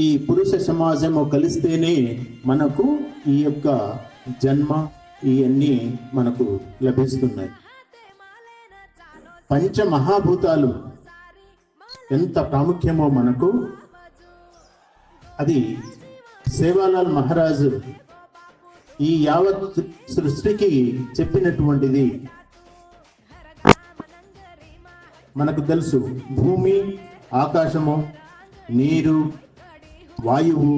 ఈ పురుష సమాజము కలిస్తేనే మనకు ఈ యొక్క జన్మ ఇవన్నీ మనకు లభిస్తున్నాయి. పంచమహాభూతాలు ఎంత ప్రాముఖ్యమో మనకు అది సేవాలాల్ మహారాజు ఈ యావత్ సృష్టికి చెప్పినటువంటిది మనకు తెలుసు. భూమి, ఆకాశము, నీరు, వాయువు,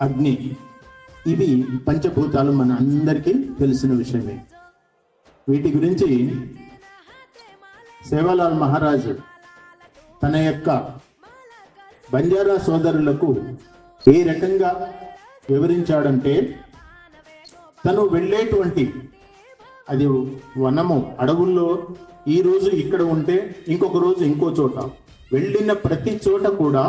అగ్ని, ఇవి పంచభూతాలు మన అందరికీ తెలిసిన విషయమే. వీటి గురించి సేవాలాల్ మహారాజు తన యొక్క బంజారా సోదరులకు ఏ రకంగా వివరించాడంటే, తను వెళ్ళేటువంటి అది వనము, అడవుల్లో ఈ రోజు ఇక్కడ ఉంటే ఇంకొక రోజు ఇంకో చోట, వెళ్ళిన ప్రతి చోట కూడా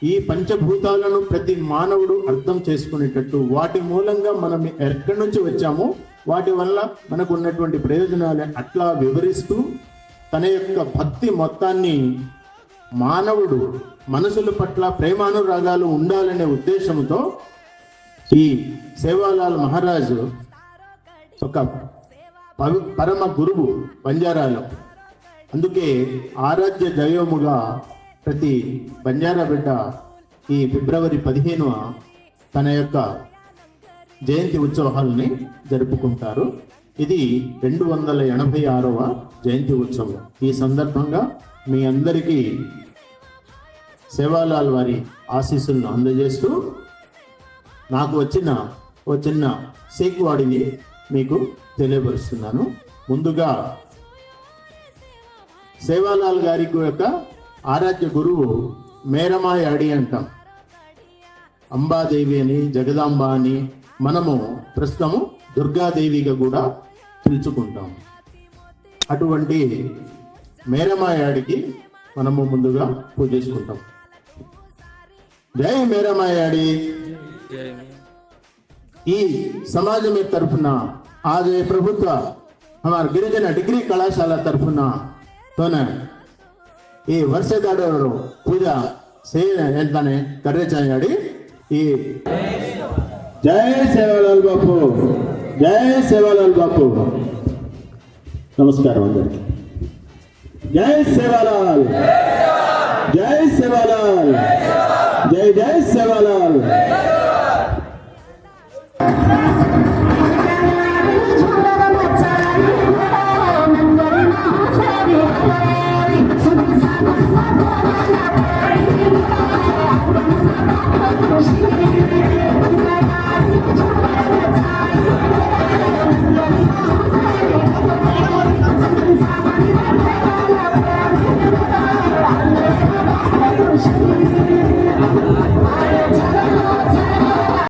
ఈ పంచభూతాలను ప్రతి మానవుడు అర్థం చేసుకునేటట్టు, వాటి మూలంగా మనం ఎక్కడి నుంచి వచ్చామో వాటి వల్ల మనకు ఉన్నటువంటి ప్రయోజనాలు అట్లా వివరిస్తూ తన యొక్క భక్తి మొత్తాన్ని మానవుడు మనసుల పట్ల ప్రేమానురాగాలు ఉండాలనే ఉద్దేశంతో ఈ సేవాలాల్ మహారాజు ఒక పరమ గురువు బంజారాలో. అందుకే ఆరాధ్య దైవముగా ప్రతి బంజారా బిడ్డ ఈ ఫిబ్రవరి 15వ తన యొక్క జయంతి ఉత్సవాలని జరుపుకుంటారు. ఇది 286వ జయంతి ఉత్సవం. ఈ సందర్భంగా మీ అందరికీ సేవాలాల్ వారి ఆశీస్సులను అందజేస్తూ నాకు వచ్చిన ఓ చిన్న సేక్వాడిని మీకు తెలియపరుస్తున్నాను. ముందుగా సేవాలాల్ గారి యొక్క ఆరాధ్య గురువు మేరమాయాడి అంటాం. అంబాదేవి అని, జగదాంబ అని మనము ప్రస్తుతము దుర్గాదేవిగా కూడా పిలుచుకుంటాము. అటువంటి మేరమాయాడికి మనము ముందుగా పూజించుకుంటాం. జై మేరమాయాడి. ఈ సమాజం तरफुन आज प्रभुत्व हमारे गिरिजन डिग्री कलाशाला तरफुन तो ಈ ವರ್ಷದಾಡವರು ಪೂಜಾ ಹೇಳ್ತಾನೆ ಕರ್ರೆ ಚಾಯಾಡಿ ಈ ಜೈ ಸೇವಾಲಾಲ್ ಬಾಪು, ಜೈ ಸೇವಾಲಾಲ್ ಬಾಪು. ನಮಸ್ಕಾರ అందరికి. జై సేవాలాల్, జై సేవాలాల్.